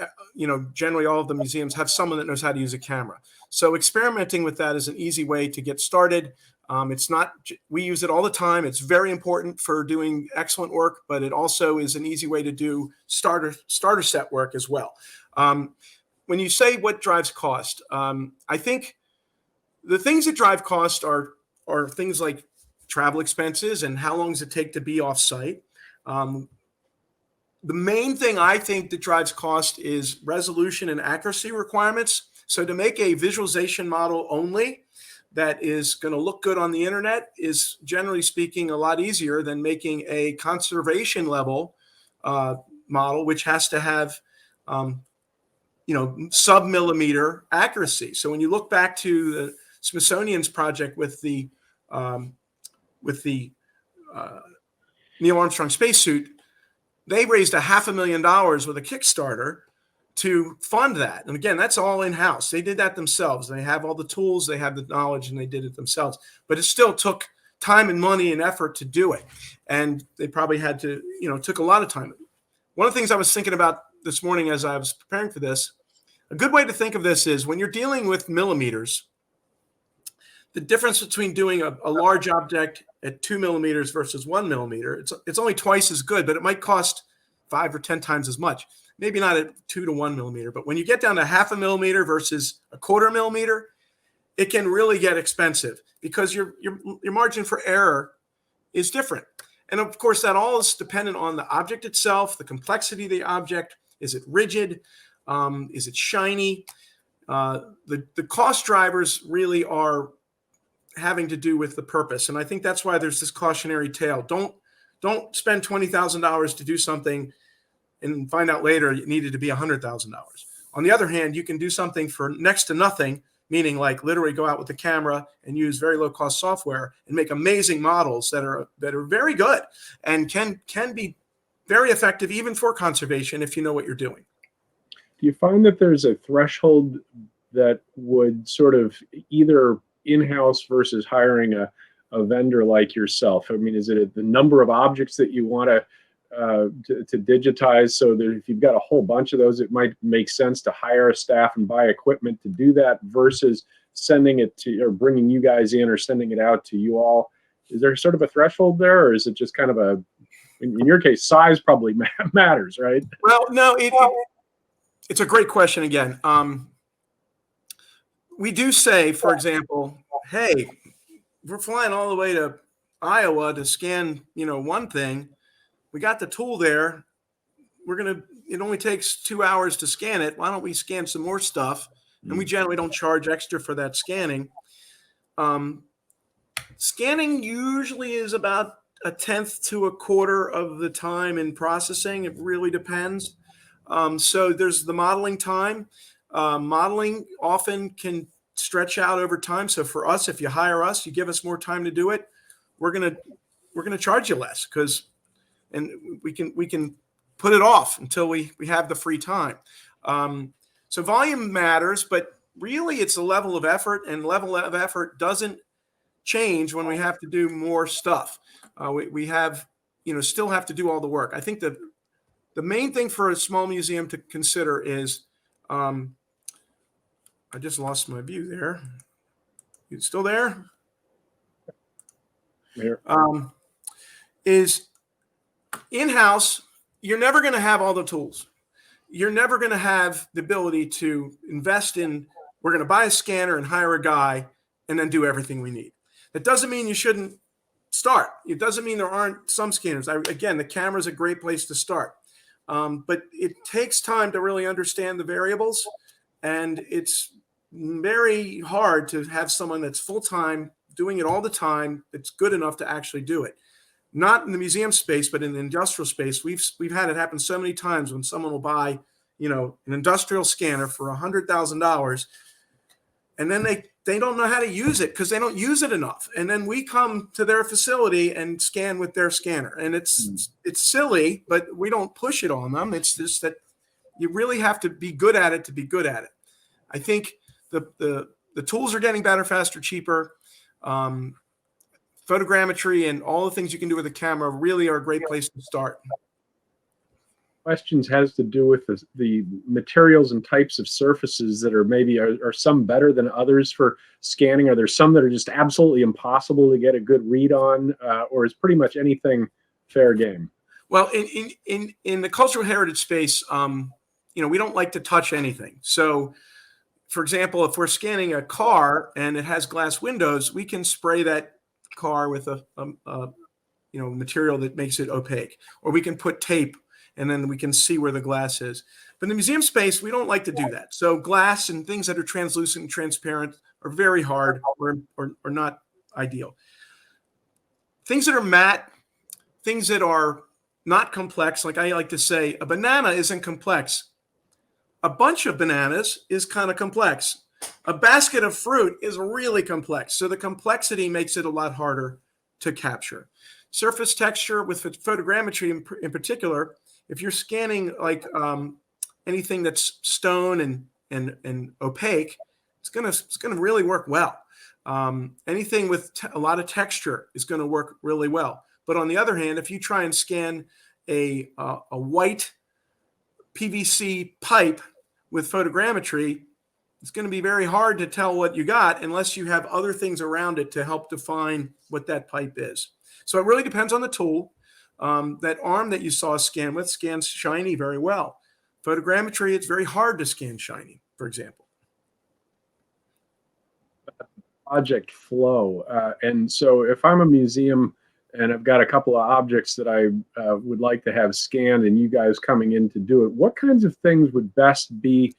generally all of the museums have someone that knows how to use a camera. So experimenting with that is an easy way to get started. We use it all the time. It's very important for doing excellent work, but it also is an easy way to do starter set work as well. When you say what drives cost, I think the things that drive cost are things like travel expenses and how long does it take to be off site. The main thing I think that drives cost is resolution and accuracy requirements. So to make a visualization model only that is going to look good on the internet is, generally speaking, a lot easier than making a conservation level model, which has to have sub-millimeter accuracy. So when you look back to the Smithsonian's project with the Neil Armstrong spacesuit, they raised $500,000 with a Kickstarter to fund that. And again, that's all in-house. They did that themselves. They have all the tools, they have the knowledge, and they did it themselves. But it still took time and money and effort to do it. And they probably had to, took a lot of time. One of the things I was thinking about this morning as I was preparing for this, a good way to think of this is when you're dealing with millimeters, the difference between doing a large object at 2 millimeters versus 1 millimeter, it's only twice as good, but it might cost 5 or 10 times as much. Maybe not at 2 to 1 millimeter, but when you get down to 0.5 millimeter versus 1/4 millimeter, it can really get expensive because your margin for error is different. And of course, that all is dependent on the object itself, the complexity of the object. Is it rigid? Is it shiny? The cost drivers really are having to do with the purpose. And I think that's why there's this cautionary tale. Don't spend $20,000 to do something and find out later it needed to be $100,000. On the other hand, you can do something for next to nothing, meaning like literally go out with the camera and use very low cost software and make amazing models that are very good and can be very effective even for conservation if you know what you're doing. Do you find that there's a threshold that would sort of either in-house versus hiring a vendor like yourself? I mean, is it the number of objects that you want to digitize, so that if you've got a whole bunch of those, it might make sense to hire a staff and buy equipment to do that versus sending it to, or bringing you guys in or sending it out to you all? Is there sort of a threshold there, or is it just kind of in your case, size probably matters, right? Well, no, it's a great question again. We do say, for example, hey, we're flying all the way to Iowa to scan, one thing. we got the tool there. It only takes 2 hours to scan it. Why don't we scan some more stuff? And we generally don't charge extra for that scanning. Scanning usually is about a tenth to a quarter of the time in processing. It really depends. So there's the modeling time. Modeling often can stretch out over time. So for us, if you hire us, you give us more time to do it, we're gonna charge you less and we can put it off until we have the free time. So volume matters, but really it's a level of effort, and level of effort doesn't change when we have to do more stuff. We have, still have to do all the work. I think the main thing for a small museum to consider is, I just lost my view there. You still there? Here. Is in-house, you're never going to have all the tools. You're never going to have the ability to invest in, we're going to buy a scanner and hire a guy and then do everything we need. That doesn't mean you shouldn't start. It doesn't mean there aren't some scanners. Again, the camera is a great place to start. But it takes time to really understand the variables, and it's very hard to have someone that's full-time doing it all the time that's good enough to actually do it. Not in the museum space, but in the industrial space. We've had it happen so many times when someone will buy, an industrial scanner for $100,000, and then they don't know how to use it because they don't use it enough. And then we come to their facility and scan with their scanner, and it's silly, but we don't push it on them. It's just that you really have to be good at it to be good at it. I think the tools are getting better, faster, cheaper. Photogrammetry and all the things you can do with a camera really are a great place to start. Questions has to do with the materials and types of surfaces that are some better than others for scanning. Are there some that are just absolutely impossible to get a good read on, or is pretty much anything fair game? Well, in the cultural heritage space, we don't like to touch anything. So, for example, if we're scanning a car and it has glass windows, we can spray that car with a material that makes it opaque, or we can put tape and then we can see where the glass is. But in the museum space, we don't like to do that. So glass and things that are translucent and transparent are very hard or not ideal. Things that are matte, things that are not complex, like I like to say, a banana isn't complex. A bunch of bananas is kind of complex. A basket of fruit is really complex. So the complexity makes it a lot harder to capture. Surface texture with photogrammetry in particular, if you're scanning like anything that's stone and opaque, it's gonna really work well. Anything with a lot of texture is going to work really well. But on the other hand, if you try and scan a white PVC pipe with photogrammetry, it's going to be very hard to tell what you got unless you have other things around it to help define what that pipe is. So it really depends on the tool. That arm that you saw scan with scans shiny very well. Photogrammetry, it's very hard to scan shiny, for example. Object flow. And so if I'm a museum and I've got a couple of objects that I would like to have scanned and you guys coming in to do it, what kinds of things would best be,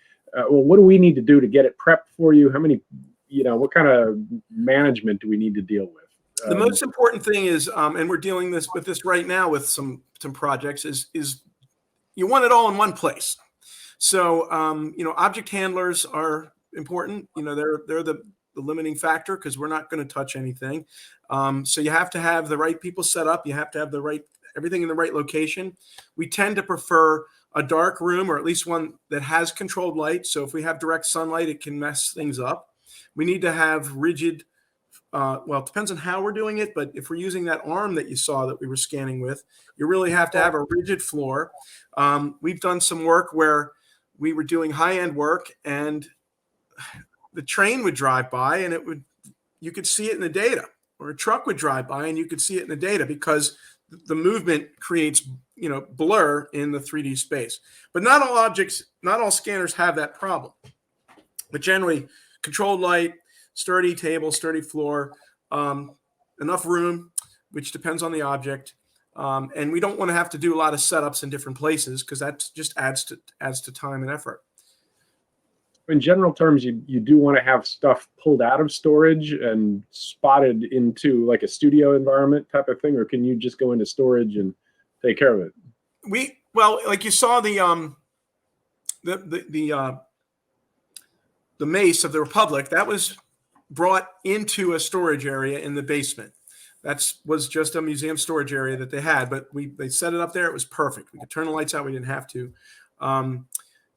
what do we need to do to get it prepped for you? How many, what kind of management do we need to deal with? The most important thing is, and we're dealing with this right now with some projects, is you want it all in one place. So, object handlers are important. They're the limiting factor because we're not going to touch anything. So you have to have the right people set up. You have to have everything in the right location. We tend to prefer a dark room, or at least one that has controlled light. So if we have direct sunlight, it can mess things up. We need to have rigid, it depends on how we're doing it, but if we're using that arm that you saw that we were scanning with, you really have to have a rigid floor. We've done some work where we were doing high-end work and the train would drive by and you could see it in the data, or a truck would drive by and you could see it in the data because the movement creates, blur in the 3D space. But not all scanners have that problem. But generally, controlled light, sturdy table, sturdy floor, enough room, which depends on the object. And we don't want to have to do a lot of setups in different places because that just adds to time and effort. In general terms, you do want to have stuff pulled out of storage and spotted into like a studio environment type of thing, or can you just go into storage and take care of it? Well, like you saw the mace of the Republic, that was brought into a storage area in the basement. That was just a museum storage area that they had, but they set it up there. It was perfect. We could turn the lights out. We didn't have to.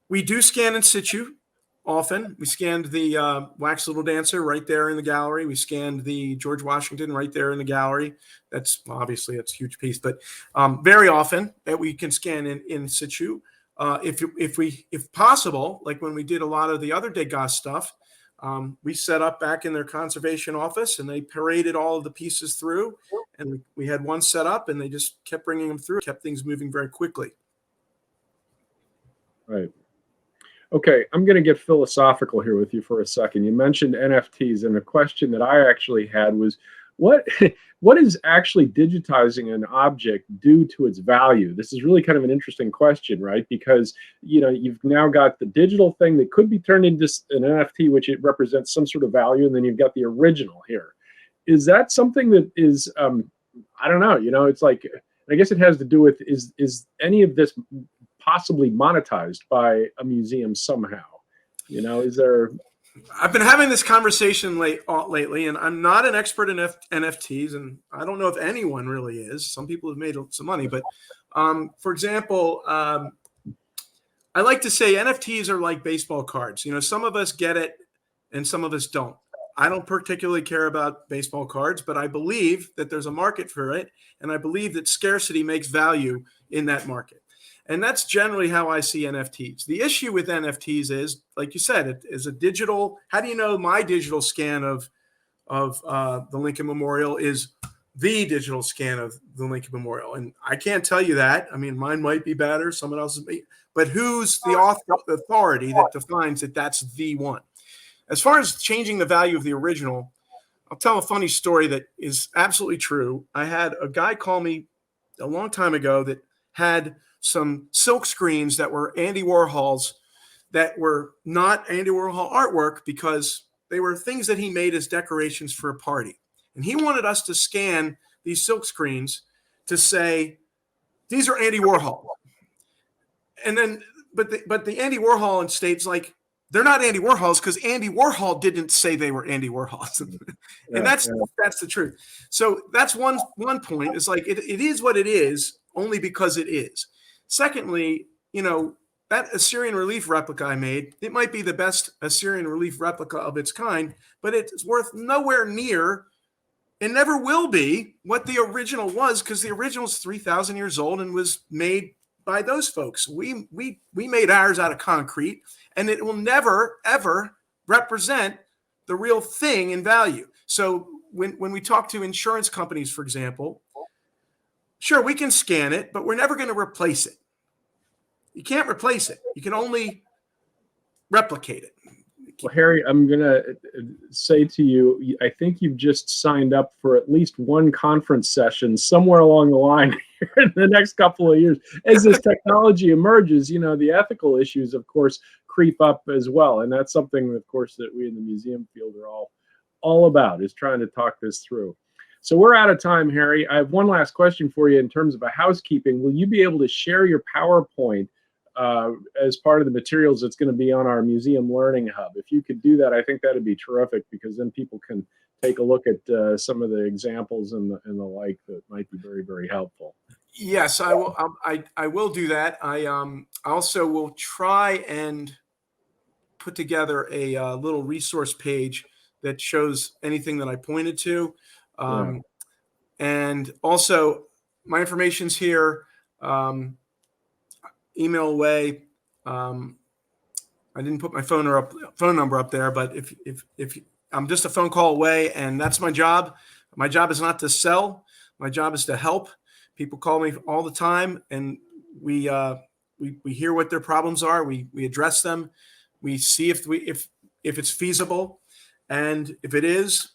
We do scan in situ often. We scanned the Wax Little Dancer right there in the gallery. We scanned the George Washington right there in the gallery. Obviously that's a huge piece, but very often that we can scan in situ. If possible, like when we did a lot of the other Degas stuff, we set up back in their conservation office and they paraded all of the pieces through, and we had one set up and they just kept bringing them through, kept things moving very quickly. Right. Okay, I'm going to get philosophical here with you for a second. You mentioned NFTs, and a question that I actually had was, what is actually digitizing an object due to its value? This is really kind of an interesting question, right? Because you've now got the digital thing that could be turned into an NFT, which it represents some sort of value, and then you've got the original here. Is that something that is I don't know, it's like, I guess it has to do with, is any of this possibly monetized by a museum somehow? Is there... I've been having this conversation lately, and I'm not an expert in NFTs, and I don't know if anyone really is. Some people have made some money, but for example, I like to say NFTs are like baseball cards. Some of us get it and some of us don't. I don't particularly care about baseball cards, but I believe that there's a market for it, and I believe that scarcity makes value in that market. And that's generally how I see NFTs. The issue with NFTs is, like you said, it is a digital. How do you know my digital scan of the Lincoln Memorial is the digital scan of the Lincoln Memorial? And I can't tell you that. I mean, mine might be better, someone else's, but who's the authority that defines that that's the one? As far as changing the value of the original, I'll tell a funny story that is absolutely true. I had a guy call me a long time ago that had some silk screens that were Andy Warhol's, that were not Andy Warhol artwork because they were things that he made as decorations for a party. And he wanted us to scan these silk screens to say, these are Andy Warhol. And then, but the Andy Warhol in states like, they're not Andy Warhol's because Andy Warhol didn't say they were Andy Warhol's. And that's the truth. So that's one point. It's like, it is what it is only because it is. Secondly, that Assyrian relief replica I made, it might be the best Assyrian relief replica of its kind, but it's worth nowhere near, and never will be, what the original was, because the original is 3,000 years old and was made by those folks. We made ours out of concrete, and it will never, ever represent the real thing in value. So when we talk to insurance companies, for example, sure, we can scan it, but we're never going to replace it. You can't replace it. You can only replicate it. Well, Harry, I'm going to say to you, I think you've just signed up for at least one conference session somewhere along the line here in the next couple of years. As this technology emerges, the ethical issues, of course, creep up as well. And that's something, of course, that we in the museum field are all about, is trying to talk this through. So we're out of time, Harry. I have one last question for you in terms of a housekeeping. Will you be able to share your PowerPoint as part of the materials that's going to be on our Museum Learning Hub? If you could do that, I think that'd be terrific, because then people can take a look at some of the examples and the like that might be very, very helpful. Yes, I will. I will do that. I also will try and put together a little resource page that shows anything that I pointed to. And also my information's here, email away. I didn't put my phone number up there, but if I'm just a phone call away, and that's my job. My job is not to sell. My job is to help. People call me all the time, and we hear what their problems are. We address them. We see if it's feasible, and if it is,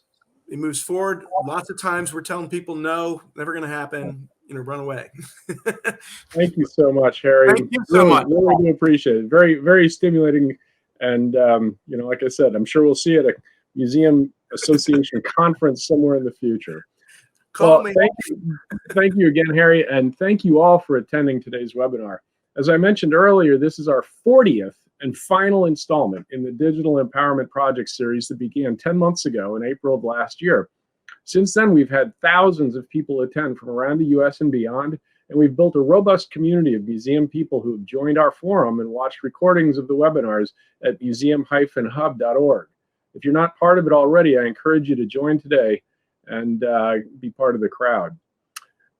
it moves forward. Lots of times we're telling people no, never going to happen. run away. Thank you so much, Harry. Thank you so much. Really do appreciate it. Very, very stimulating. And, like I said, I'm sure we'll see you at a museum association conference somewhere in the future. Call me. Thank you again, Harry, and thank you all for attending today's webinar. As I mentioned earlier, this is our 40th and final installment in the Digital Empowerment Project series that began 10 months ago in April of last year. Since then, we've had thousands of people attend from around the US and beyond, and we've built a robust community of museum people who have joined our forum and watched recordings of the webinars at museum-hub.org. If you're not part of it already, I encourage you to join today and be part of the crowd.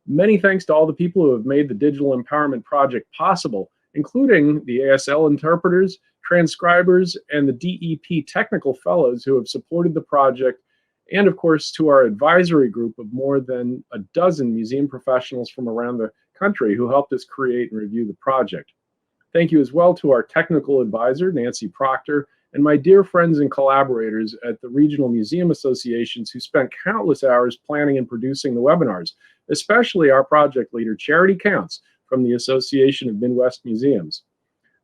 Many thanks to all the people who have made the Digital Empowerment Project possible, including the ASL interpreters, transcribers, and the DEP technical fellows who have supported the project, and of course to our advisory group of more than a dozen museum professionals from around the country who helped us create and review the project. Thank you as well to our technical advisor, Nancy Proctor, and my dear friends and collaborators at the regional museum associations who spent countless hours planning and producing the webinars, especially our project leader, Charity Counts, from the Association of Midwest Museums.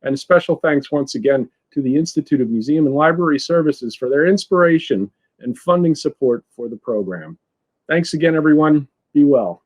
And a special thanks once again to the Institute of Museum and Library Services for their inspiration and funding support for the program. Thanks again, everyone. Be well.